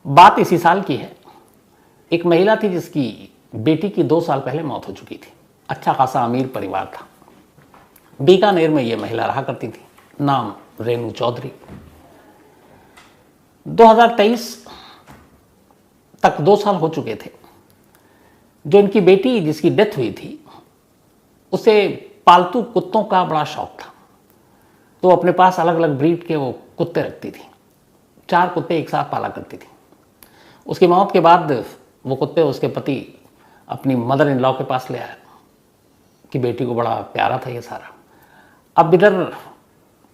बात इसी साल की है। एक महिला थी जिसकी बेटी की 2 साल पहले मौत हो चुकी थी। अच्छा खासा अमीर परिवार था। बीकानेर में यह महिला रहा करती थी। नाम रेणु चौधरी। 2023 तक 2 साल हो चुके थे। जो इनकी बेटी जिसकी डेथ हुई थी उसे पालतू कुत्तों का बड़ा शौक था। तो अपने पास अलग अलग ब्रीड के वो कुत्ते रखती थी। 4 कुत्ते एक साथ पाला करती थी। उसकी मौत के बाद वो कुत्ते उसके पति अपनी मदर इन लॉ के पास ले आए कि बेटी को बड़ा प्यारा था ये सारा। अब इधर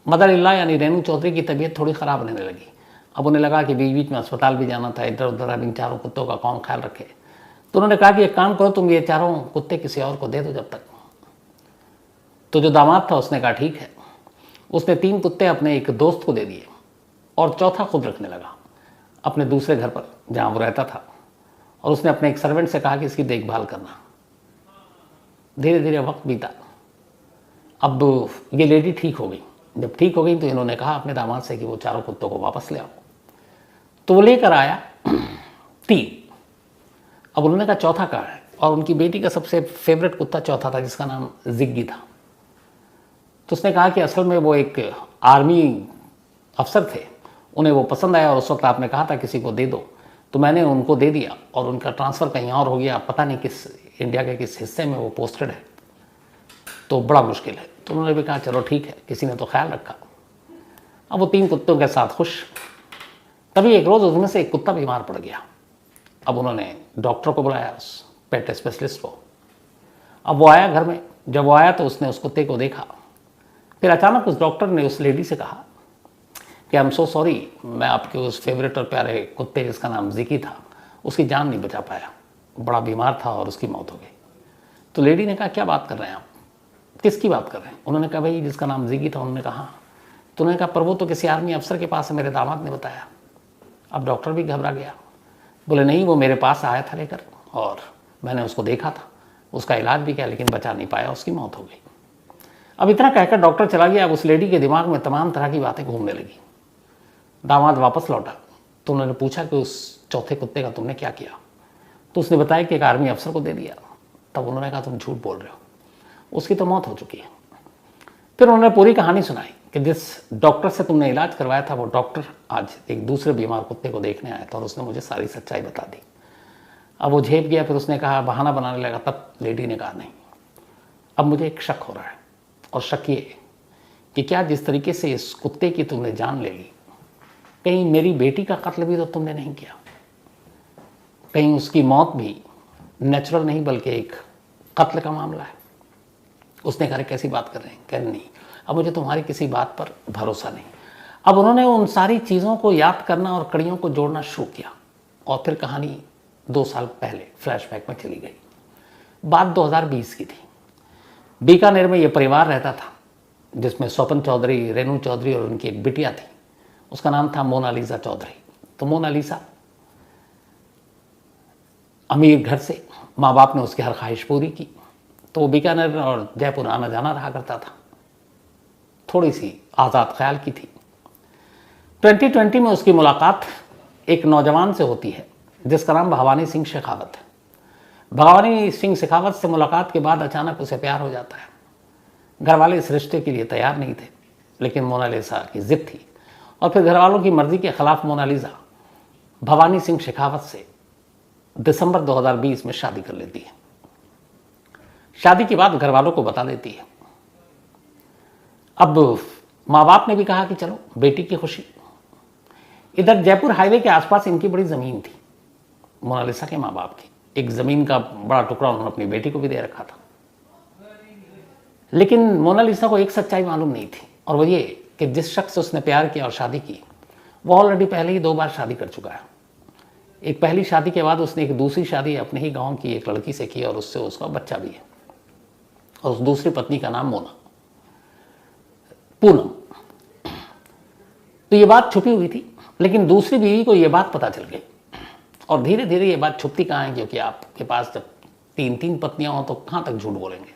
मदर इन लॉ यानी रेणु चौधरी की तबीयत थोड़ी ख़राब होने लगी। अब उन्हें लगा कि बीच बीच में अस्पताल भी जाना था, इधर उधर अब इन 4 कुत्तों का कौन ख्याल रखे। तो उन्होंने कहा कि एक काम करो, तुम ये 4 कुत्ते किसी और को दे दो जब तक। तो जो दामाद था उसने कहा ठीक है। उसने 3 कुत्ते अपने एक दोस्त को दे दिए और चौथा खुद रखने लगा अपने दूसरे घर पर जहाँ वो रहता था। और उसने अपने एक सर्वेंट से कहा कि इसकी देखभाल करना। धीरे धीरे वक्त बीता। अब ये लेडी ठीक हो गई। जब ठीक हो गई तो इन्होंने कहा अपने दामाद से कि वो 4 कुत्तों को वापस ले आओ। तो वो लेकर आया 3। अब उन्होंने कहा चौथा कहाँ है। और उनकी बेटी का सबसे फेवरेट कुत्ता चौथा था जिसका नाम जिग्गी था। तो उसने कहा कि असल में वो एक आर्मी अफसर थे, उन्हें वो पसंद आया और उस वक्त आपने कहा था किसी को दे दो, तो मैंने उनको दे दिया और उनका ट्रांसफ़र कहीं और हो गया। पता नहीं किस इंडिया के किस हिस्से में वो पोस्टेड है, तो बड़ा मुश्किल है। तो उन्होंने भी कहा चलो ठीक है, किसी ने तो ख्याल रखा। अब वो 3 कुत्तों के साथ खुश। तभी एक रोज़ उनमें से एक कुत्ता बीमार पड़ गया। अब उन्होंने डॉक्टर को बुलाया, उस पेट स्पेशलिस्ट को। अब वो आया घर में। जब वो आया तो उसने उस कुत्ते को देखा। फिर अचानक उस डॉक्टर ने उस लेडी से कहा कि आई एम सो सॉरी, मैं आपके उस फेवरेट और प्यारे कुत्ते जिसका नाम जिकी था उसकी जान नहीं बचा पाया, बड़ा बीमार था और उसकी मौत हो गई। तो लेडी ने कहा क्या बात कर रहे हैं आप, किसकी बात कर रहे हैं। उन्होंने कहा भाई जिसका नाम जिकी था। उन्होंने कहा हाँ। तो उन्होंने कहा पर वो तो किसी आर्मी अफसर के पास है, मेरे दामाद ने बताया। अब डॉक्टर भी घबरा गया। बोले नहीं, वो मेरे पास आया था लेकर और मैंने उसको देखा था, उसका इलाज भी किया लेकिन बचा नहीं पाया, उसकी मौत हो गई। अब इतना कहकर डॉक्टर चला गया। अब उस लेडी के दिमाग में तमाम तरह की बातें घूमने लगी। दामाद वापस लौटा तो उन्होंने पूछा कि उस चौथे कुत्ते का तुमने क्या किया। तो उसने बताया कि एक आर्मी अफसर को दे दिया। तब उन्होंने कहा तुम झूठ बोल रहे हो, उसकी तो मौत हो चुकी है। फिर उन्होंने पूरी कहानी सुनाई कि जिस डॉक्टर से तुमने इलाज करवाया था वो डॉक्टर आज एक दूसरे बीमार कुत्ते को देखने आया था और उसने मुझे सारी सच्चाई बता दी। अब वो झेप गया। फिर उसने कहा, बहाना बनाने लगा। तब लेडी ने कहा नहीं, अब मुझे एक शक हो रहा है। और शक ये कि क्या जिस तरीके से इस कुत्ते की तुमने जान ले ली, कहीं मेरी बेटी का कत्ल भी तो तुमने नहीं किया, कहीं उसकी मौत भी नेचुरल नहीं बल्कि एक कत्ल का मामला है। उसने कहा कैसी बात कर रहे हैं। कह नहीं, अब मुझे तुम्हारी किसी बात पर भरोसा नहीं। अब उन्होंने उन सारी चीज़ों को याद करना और कड़ियों को जोड़ना शुरू किया और फिर कहानी 2 साल पहले फ्लैशबैक में चली गई। बात 2020 की थी। बीकानेर में ये परिवार रहता था जिसमें स्वपन चौधरी, रेणु चौधरी और उनकी एक बिटिया थी। उसका नाम था मोनालिसा चौधरी। तो मोनालिसा अमीर घर से, माँ बाप ने उसकी हर ख्वाहिश पूरी की। तो वो बीकानेर और जयपुर आना जाना रहा करता था। थोड़ी सी आज़ाद ख्याल की थी। 2020 में उसकी मुलाकात एक नौजवान से होती है जिसका नाम भवानी सिंह शेखावत है। भवानी सिंह शेखावत से मुलाकात के बाद अचानक उसे प्यार हो जाता है। घर वाले इस रिश्ते के लिए तैयार नहीं थे लेकिन मोनालिसा की जिद थी और फिर घर वालों की मर्जी के खिलाफ मोनालिसा भवानी सिंह शेखावत से दिसंबर 2020 में शादी कर लेती है। शादी के बाद घर वालों को बता देती है। अब माँ बाप ने भी कहा कि चलो बेटी की खुशी। इधर जयपुर हाईवे के आसपास इनकी बड़ी ज़मीन थी, मोनालिसा के माँ बाप की। एक ज़मीन का बड़ा टुकड़ा उन्होंने अपनी बेटी को भी दे रखा था। लेकिन मोनालिसा को एक सच्चाई मालूम नहीं थी और वो ये कि जिस शख्स से उसने प्यार किया और शादी की वो ऑलरेडी पहले ही 2 बार शादी कर चुका है। एक पहली शादी के बाद उसने एक दूसरी शादी अपने ही गांव की एक लड़की से की और उससे उसका बच्चा भी है। और उस दूसरी पत्नी का नाम पूनम। तो ये बात छुपी हुई थी लेकिन दूसरी बीवी को ये बात पता चल गई और धीरे धीरे ये बात छुपती कहाँ है, क्योंकि आपके पास जब 3 पत्नियां हों तो कहाँ तक झूठ बोलेंगे।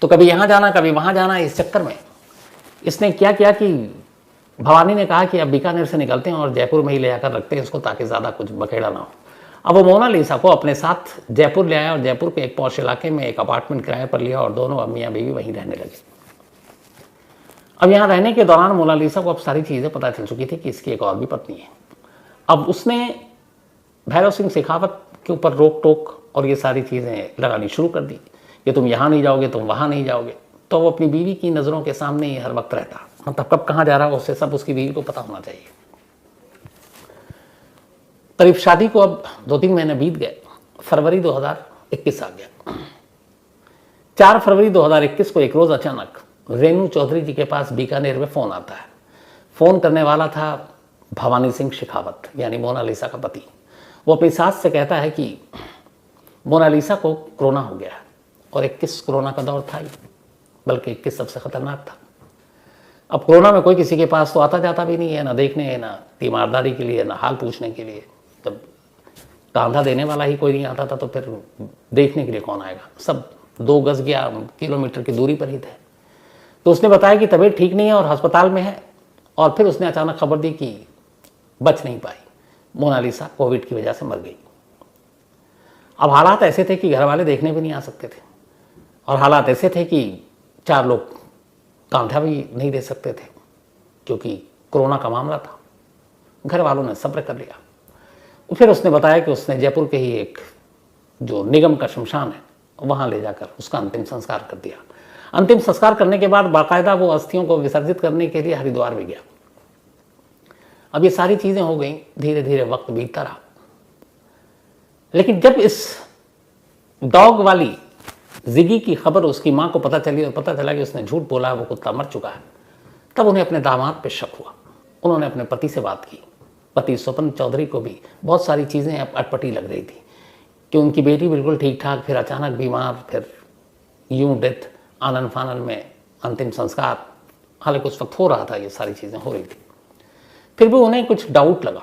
तो कभी यहाँ जाना कभी वहाँ जाना। इस चक्कर में इसने क्या किया कि भवानी ने कहा कि अब बीकानेर से निकलते हैं और जयपुर में ही ले जाकर रखते हैं इसको, ताकि ज़्यादा कुछ बखेड़ा ना हो। अब वो मोनालिसा को अपने साथ जयपुर ले आया और जयपुर के एक पॉश इलाके में एक अपार्टमेंट किराए पर लिया और दोनों अब मियाँ बीवी वहीं रहने लगे। अब यहाँ रहने के दौरान मोनालिसा को अब सारी चीज़ें पता चल चुकी थी कि इसकी एक और भी पत्नी है। अब उसने भैरव सिंह शेखावत के ऊपर रोक टोक और ये सारी चीज़ें लगानी शुरू कर दी कि तुम यहाँ नहीं जाओगे, तुम वहाँ नहीं जाओगे। तो वो अपनी बीवी की नज़रों के सामने ही हर वक्त रहता, मतलब कब कहाँ जा रहा है उससे सब उसकी बीवी को पता होना चाहिए। करीब शादी को अब 2-3 महीने बीत गए। फरवरी 2021 आ गया। 4 फरवरी 2021 को एक रोज़ अचानक रेणु चौधरी जी के पास बीकानेर में फ़ोन आता है। फ़ोन करने वाला था भवानी सिंह शेखावत, यानी मोनालिसा का पति। वो अपनी सास से कहता है कि मोनालिसा को कोरोना हो गया है, और 21 कोरोना का दौर था ही, बल्कि 21 सबसे ख़तरनाक था। अब कोरोना में कोई किसी के पास तो आता जाता भी नहीं है, ना देखने, ना तीमारदारी के लिए, ना हाल पूछने के लिए। जब कांधा देने वाला ही कोई नहीं आता था तो फिर देखने के लिए कौन आएगा। सब 2 गज या किलोमीटर की दूरी पर ही थे। तो उसने बताया कि तबीयत ठीक नहीं है और अस्पताल में है, और फिर उसने अचानक खबर दी कि बच नहीं पाई, मोनालिसा कोविड की वजह से मर गई। अब हालात ऐसे थे कि घर वाले देखने भी नहीं आ सकते थे, और हालात ऐसे थे कि 4 लोग कांधा भी नहीं दे सकते थे, क्योंकि कोरोना का मामला था। घर वालों ने सब्र कर लिया। फिर उसने बताया कि उसने जयपुर के ही एक जो निगम का शमशान है वहाँ ले जाकर उसका अंतिम संस्कार कर दिया। अंतिम संस्कार करने के बाद बाकायदा वो अस्थियों को विसर्जित करने के लिए हरिद्वार भी गया। अब ये सारी चीज़ें हो गई, धीरे धीरे वक्त बीतता रहा। लेकिन जब इस डॉग वाली जिगी की खबर उसकी माँ को पता चली और पता चला कि उसने झूठ बोला, वो कुत्ता मर चुका है, तब उन्हें अपने दामाद पे शक हुआ। उन्होंने अपने पति से बात की। पति स्वपन चौधरी को भी बहुत सारी चीज़ें अटपटी लग रही थी कि उनकी बेटी बिल्कुल ठीक ठाक, फिर अचानक बीमार, फिर यूं डेथ, आनन फानन में अंतिम संस्कार। हालांकि उस वक्त हो रहा था, ये सारी चीज़ें हो रही थी। फिर भी उन्हें कुछ डाउट लगा।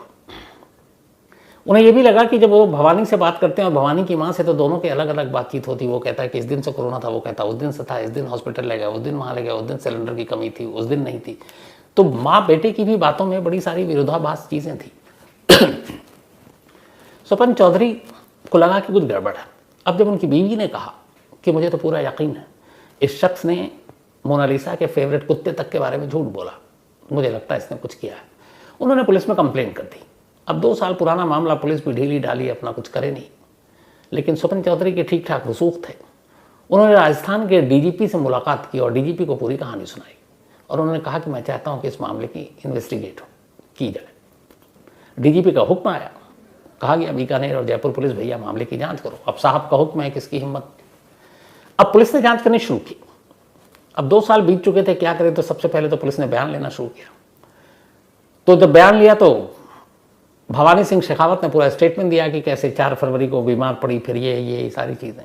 उन्हें यह भी लगा कि जब वो भवानी से बात करते हैं और भवानी की माँ से, तो दोनों की अलग अलग बातचीत होती। वो कहता है कि इस दिन से कोरोना था, वो कहता उस दिन से था, इस दिन हॉस्पिटल ले गया, उस दिन वहाँ ले गया, उस दिन सिलेंडर की कमी थी, उस दिन नहीं थी। तो माँ बेटे की भी बातों में बड़ी सारी विरोधाभास चीज़ें थी। स्वपन चौधरी को लगा कि कुछ गड़बड़ है। अब जब उनकी बीवी ने कहा कि मुझे तो पूरा यकीन है इस शख्स ने मोनालिसा के फेवरेट कुत्ते तक के बारे में झूठ बोला, मुझे लगता है इसने कुछ किया है, उन्होंने पुलिस में कंप्लेंट कर दी। अब 2 साल पुराना मामला, पुलिस भी ढीली ढाली, अपना कुछ करे नहीं। लेकिन स्वपन चौधरी के ठीक ठाक रसूख थे। उन्होंने राजस्थान के डीजीपी से मुलाकात की और डीजीपी को पूरी कहानी सुनाई, और उन्होंने कहा कि मैं चाहता हूं कि इस मामले की इन्वेस्टिगेट की जाए। डीजीपी का हुक्म आया। कहा गया बीकानेर और जयपुर पुलिस, भैया मामले की जांच करो। अब साहब का हुक्म है, किसकी हिम्मत। अब पुलिस ने जांच करनी शुरू की। अब 2 साल बीत चुके थे, क्या करें। तो सबसे पहले तो पुलिस ने बयान लेना शुरू किया। तो जब बयान लिया तो भवानी सिंह शेखावत ने पूरा स्टेटमेंट दिया कि कैसे 4 फरवरी को बीमार पड़ी, फिर ये सारी चीज़ें।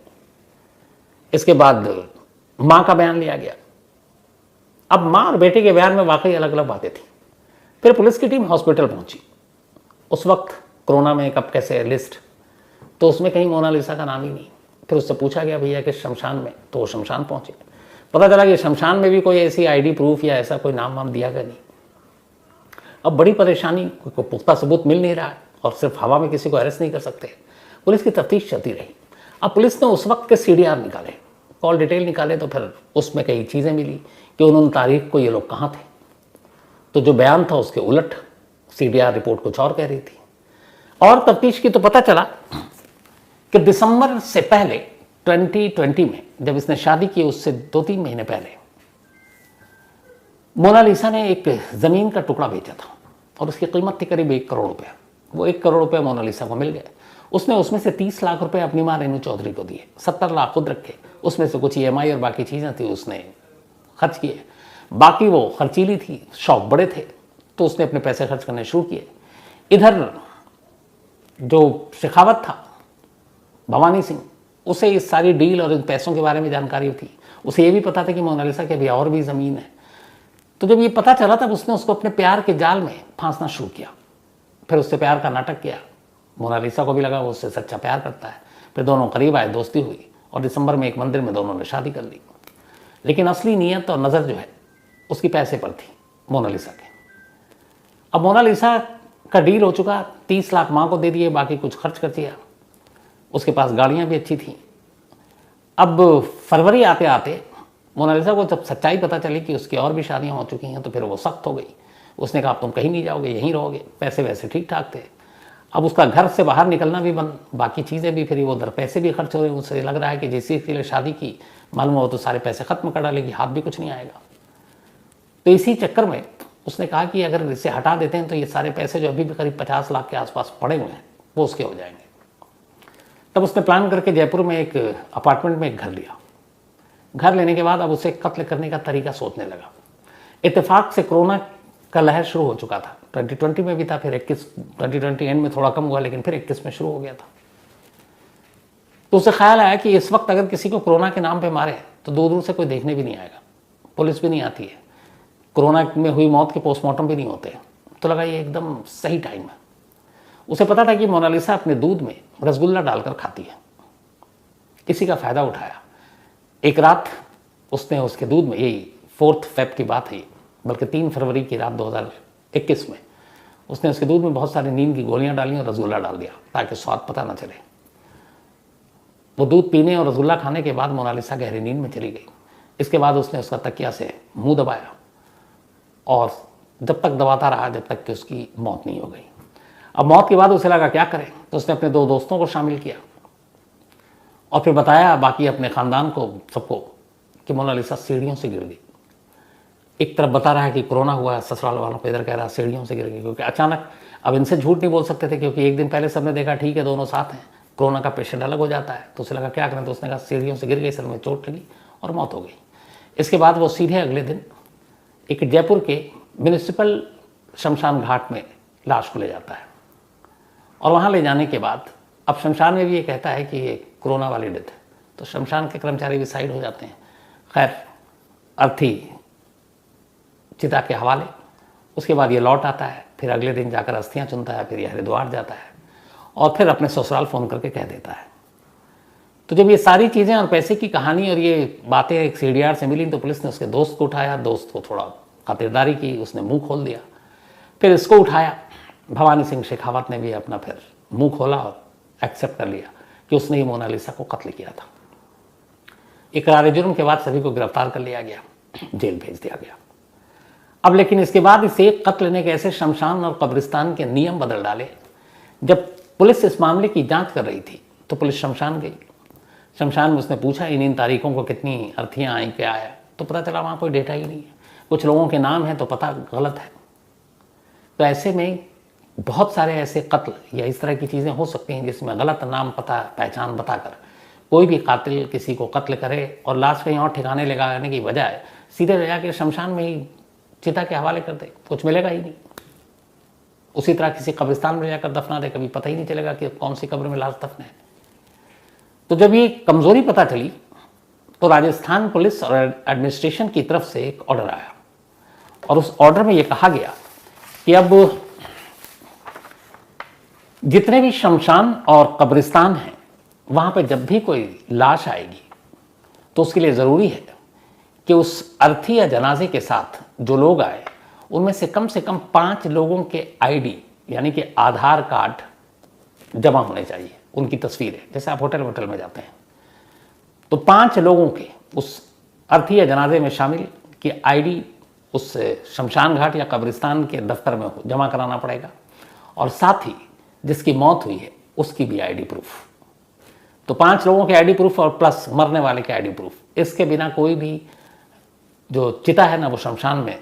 इसके बाद माँ का बयान लिया गया। अब माँ और बेटे के बयान में वाकई अलग अलग बातें थी। फिर पुलिस की टीम हॉस्पिटल पहुंची। उस वक्त कोरोना में कब कैसे लिस्ट, तो उसमें कहीं मोनालिसा का नाम ही नहीं। फिर उससे पूछा गया भैया कि शमशान में, तो वो शमशान पहुंचे। पता चला कि शमशान में भी कोई ऐसी आईडी प्रूफ या ऐसा कोई नाम वाम दिया गया नहीं। अब बड़ी परेशानी, कोई पुख्ता सबूत मिल नहीं रहा है, और सिर्फ हवा में किसी को अरेस्ट नहीं कर सकते। पुलिस की तफ्तीश चलती रही। अब पुलिस ने उस वक्त के CDR निकाले, कॉल डिटेल निकाले, तो फिर उसमें कई चीज़ें मिली कि उन तारीख को ये लोग कहाँ थे। तो जो बयान था उसके उलट CDR रिपोर्ट कुछ और कह रही थी। और तफ्तीश की तो पता चला कि दिसंबर से पहले 2020 में, जब इसने शादी की उससे 2-3 महीने पहले, मोनालिसा ने एक ज़मीन का टुकड़ा बेचा था और उसकी कीमत थी करीब 1 करोड़ रुपये। वो 1 करोड़ रुपये मोनालिसा को मिल गए। उसने उसमें से 30 लाख रुपए अपनी माँ रेणु चौधरी को दिए, 70 लाख खुद रखे। उसमें से कुछ EMI और बाकी चीज़ें थी उसने खर्च किए। बाकी वो खर्चीली थी, शौक बड़े थे, तो उसने अपने पैसे खर्च करने शुरू किए। इधर जो शेखावत था, भवानी सिंह, उसे इस सारी डील और इन पैसों के बारे में जानकारी थी। उसे ये भी पता था कि मोनालिसा के अभी और भी ज़मीन है। तो जब ये पता चला तब उसने उसको अपने प्यार के जाल में फांसना शुरू किया। फिर उससे प्यार का नाटक किया। मोनालिसा को भी लगा वो उससे सच्चा प्यार करता है। फिर दोनों करीब आए, दोस्ती हुई, और दिसंबर में एक मंदिर में दोनों ने शादी कर ली। लेकिन असली नीयत और नज़र जो है उसकी पैसे पर थी, मोनालिसा के। अब मोनालिसा का डील हो चुका, 30 लाख माँ को दे दिए, बाकी कुछ खर्च कर दिया। उसके पास गाड़ियाँ भी अच्छी थी। अब फरवरी आते आते मोनालिसा को जब सच्चाई पता चली कि उसकी और भी शादियाँ हो चुकी हैं तो फिर वो सख्त हो गई। उसने कहा अब तुम कहीं नहीं जाओगे, यहीं रहोगे। पैसे वैसे ठीक ठाक थे। अब उसका घर से बाहर निकलना भी बंद, बाकी चीज़ें भी, फिर वो उधर पैसे भी खर्च हो रहे हैं। उससे लग रहा है कि जिस के लिए शादी की मालूम हो तो सारे पैसे खत्म कर डालेगी, हाथ भी कुछ नहीं आएगा। तो इसी चक्कर में उसने कहा कि अगर इसे हटा देते हैं तो ये सारे पैसे जो अभी भी करीब 50 लाख के आसपास पड़े हुए हैं वो उसके हो जाएंगे। तब उसने प्लान करके जयपुर में एक अपार्टमेंट में एक घर लिया। घर लेने के बाद अब उसे कत्ल करने का तरीका सोचने लगा। इत्तेफाक से कोरोना का लहर शुरू हो चुका था, 2020 में भी था, फिर 2020 एंड में थोड़ा कम हुआ, लेकिन फिर 21 में शुरू हो गया था। तो उसे ख्याल आया कि इस वक्त अगर किसी को कोरोना के नाम पे मारे तो दूर दूर से कोई देखने भी नहीं आएगा, पुलिस भी नहीं आती है, कोरोना में हुई मौत के पोस्टमार्टम भी नहीं होते। तो लगा ये एकदम सही टाइम है। उसे पता था कि मोनालिसा अपने दूध में रसगुल्ला डालकर खाती है, इसी का फ़ायदा उठाया। एक रात उसने उसके दूध में, यही 4 फ़रवरी की बात है, बल्कि 3 फरवरी की रात 2021 में उसने उसके दूध में बहुत सारी नींद की गोलियां डाली और रसगुल्ला डाल दिया ताकि स्वाद पता ना चले। वो दूध पीने और रसगुल्ला खाने के बाद मोनालिसा गहरी नींद में चली गई। इसके बाद उसने उसका तकिया से मुंह दबाया और जब तक दबाता रहा जब तक कि उसकी मौत नहीं हो गई। अब मौत के बाद उसे लगा क्या करें, तो उसने अपने 2 दोस्तों को शामिल किया और फिर बताया बाकी अपने ख़ानदान को, सबको, कि मोनालिसा सीढ़ियों से गिर गई। एक तरफ बता रहा है कि कोरोना हुआ है ससुराल वालों को, इधर कह रहा सीढ़ियों से गिर गई, क्योंकि अचानक अब इनसे झूठ नहीं बोल सकते थे, क्योंकि एक दिन पहले सबने देखा ठीक है दोनों साथ हैं, कोरोना का पेशेंट अलग हो जाता है। तो उसे लगा क्या करें, तो उसने कहा सीढ़ियों से गिर गई, सर में चोट लगी और मौत हो गई। इसके बाद वो सीधे अगले दिन एक जयपुर के म्यूनिसिपल शमशान घाट में लाश को ले जाता है और वहाँ ले जाने के बाद अब शमशान में भी ये कहता है कि ये कोरोना वाली डेथ है, तो शमशान के कर्मचारी भी साइड हो जाते हैं। खैर अर्थी चिता के हवाले। उसके बाद ये लौट आता है, फिर अगले दिन जाकर अस्थियाँ चुनता है, फिर ये हरिद्वार जाता है और फिर अपने ससुराल फ़ोन करके कह देता है। तो जब ये सारी चीज़ें और पैसे की कहानी और ये बातें एक सीडीआर से मिली तो पुलिस ने उसके दोस्त को उठाया, दोस्त को थोड़ा खातिरदारी की, उसने मुंह खोल दिया। फिर इसको उठाया, भवानी सिंह शेखावत ने भी अपना फिर मुंह खोला और एक्सेप्ट कर लिया कि उसने ही मोनालिसा को कत्ल किया था। इकरार जुर्म के बाद सभी को गिरफ्तार कर लिया गया, जेल भेज दिया गया। अब लेकिन इसके बाद इसे कत्ल ने कैसे शमशान और कब्रिस्तान के नियम बदल डाले। जब पुलिस इस मामले की जांच कर रही थी तो पुलिस शमशान गई। शमशान में उसने पूछा इन तारीखों को कितनी अर्थियाँ आई, क्या आया, तो पता चला वहाँ कोई डेटा ही नहीं है। कुछ लोगों के नाम हैं तो पता गलत है। तो ऐसे में बहुत सारे ऐसे कत्ल या इस तरह की चीज़ें हो सकती हैं जिसमें गलत नाम पता पहचान बताकर कोई भी कातिल किसी को कत्ल करे और लाश कहीं और ठिकाने लगाने की बजाय सीधे ले जाकर शमशान में ही चिता के हवाले कर दे, कुछ मिलेगा ही नहीं। उसी तरह किसी कब्रिस्तान में जाकर दफना दे, कभी पता ही नहीं चलेगा कि कौन सी कब्र में लाश दफन है। तो जब ये कमज़ोरी पता चली तो राजस्थान पुलिस और एडमिनिस्ट्रेशन की तरफ से एक ऑर्डर आया और उस ऑर्डर में ये कहा गया कि अब जितने भी शमशान और कब्रिस्तान हैं वहाँ पे जब भी कोई लाश आएगी तो उसके लिए ज़रूरी है कि उस अर्थी या जनाजे के साथ जो लोग आए उनमें से कम 5 लोगों के आईडी यानी कि आधार कार्ड जमा होने चाहिए, उनकी तस्वीरें। जैसे आप होटल में जाते हैं तो 5 लोगों के उस अर्थी या जनाजे में शामिल कि आईडी उस शमशान घाट या कब्रिस्तान के दफ्तर में जमा कराना पड़ेगा और साथ ही जिसकी मौत हुई है उसकी भी आईडी प्रूफ। तो 5 लोगों के आईडी प्रूफ और प्लस मरने वाले के आईडी प्रूफ। इसके बिना कोई भी जो चिता है ना वो शमशान में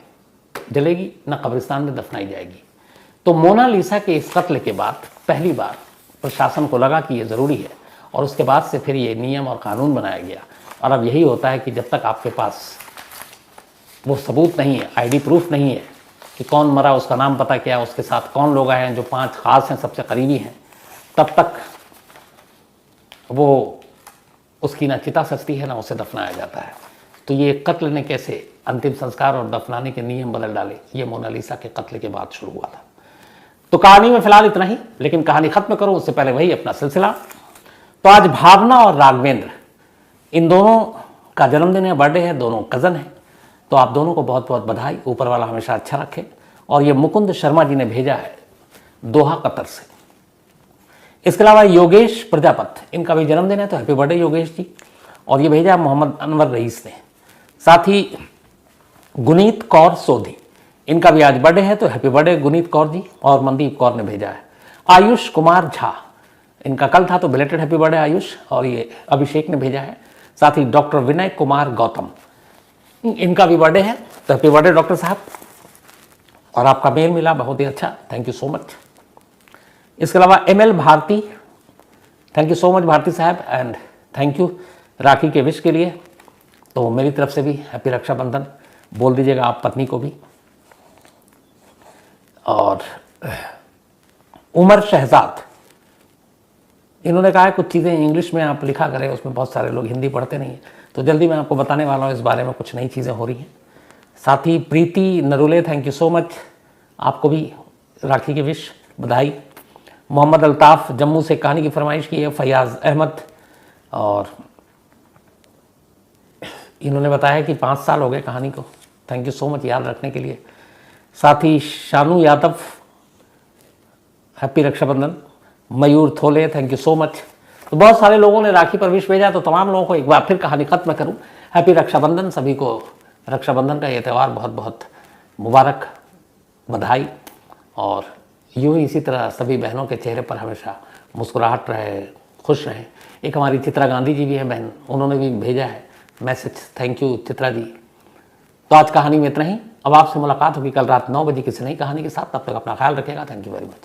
जलेगी ना कब्रिस्तान में दफनाई जाएगी। तो मोनालिसा के इस कत्ल के बाद पहली बार प्रशासन को लगा कि ये ज़रूरी है और उसके बाद से फिर ये नियम और कानून बनाया गया। और अब यही होता है कि जब तक आपके पास वो सबूत नहीं है, आईडी प्रूफ नहीं है कि कौन मरा, उसका नाम पता क्या, उसके साथ कौन लोग आए हैं जो 5 खास हैं, सबसे करीबी हैं, तब तक वो उसकी ना चिता सजती है ना उसे दफनाया जाता है। तो ये कत्ल ने कैसे अंतिम संस्कार और दफनाने के नियम बदल डाले, ये मोनालिसा के कत्ल के बाद शुरू हुआ था। तो कहानी में फिलहाल इतना ही, लेकिन कहानी खत्म करूं उससे पहले वही अपना सिलसिला। तो आज भावना और राघवेंद्र इन दोनों का जन्मदिन है, बर्थडे है, दोनों कज़न हैं। तो आप दोनों को बहुत बहुत बधाई। ऊपर वाला हमेशा अच्छा रखे और ये मुकुंद शर्मा जी ने भेजा है दोहा कतर से। इसके अलावा योगेश प्रजापत, इनका भी जन्मदिन है, तो हैप्पी बर्थडे योगेश जी। और ये भेजा मोहम्मद अनवर रईस ने। साथ ही गुनीत कौर सोधी, इनका भी आज बर्थडे है, तो हैप्पी बर्थडे गुनीत कौर जी। और मनदीप कौर ने भेजा है। आयुष कुमार झा, इनका कल था, तो बिलेटेड हैप्पी बर्थडे आयुष। और ये अभिषेक ने भेजा है। साथ ही डॉक्टर विनय कुमार गौतम, इनका भी बर्थडे है, तो हैप्पी बर्थडे डॉक्टर साहब। और आपका मेल मिला, बहुत ही अच्छा, थैंक यू सो मच। इसके अलावा ML Bharti, thank you so much Bharti साहब, एंड थैंक यू राखी के विश के लिए। तो मेरी तरफ से भी हैप्पी रक्षाबंधन बोल दीजिएगा आप पत्नी को भी। और उमर शहजाद, इन्होंने कहा है कुछ चीज़ें इंग्लिश में आप लिखा करें, उसमें बहुत सारे लोग हिंदी पढ़ते नहीं हैं, तो जल्दी मैं आपको बताने वाला हूँ इस बारे में, कुछ नई चीज़ें हो रही हैं। साथ ही प्रीति नरुले, थैंक यू सो मच, आपको भी राखी की विश, बधाई। मोहम्मद अल्ताफ़ जम्मू से कहानी की फरमाइश की है। फयाज़ अहमद, और इन्होंने बताया कि 5 साल हो गए कहानी को, थैंक यू सो मच याद रखने के लिए। साथ ही Shanu Yadav, happy Rakshabandhan. Mayur Thole, thank you so much. तो बहुत सारे लोगों ने राखी पर विश भेजा, तो तमाम लोगों को एक बार फिर कहानी खत्म करूं, हैप्पी रक्षाबंधन। सभी को रक्षाबंधन का ये त्यौहार बहुत बहुत मुबारक, बधाई। और यूं ही इसी तरह सभी बहनों के चेहरे पर हमेशा मुस्कुराहट रहे, खुश रहें। एक हमारी चित्रा गांधी जी भी हैं बहन, उन्होंने भी भेजा है message, thank you Chitra ji. तो आज कहानी में इतना ही। अब आपसे मुलाकात होगी कल रात 9 बजे किसी नई कहानी के साथ। तब तक अपना ख्याल रखिएगा। Thank you very much.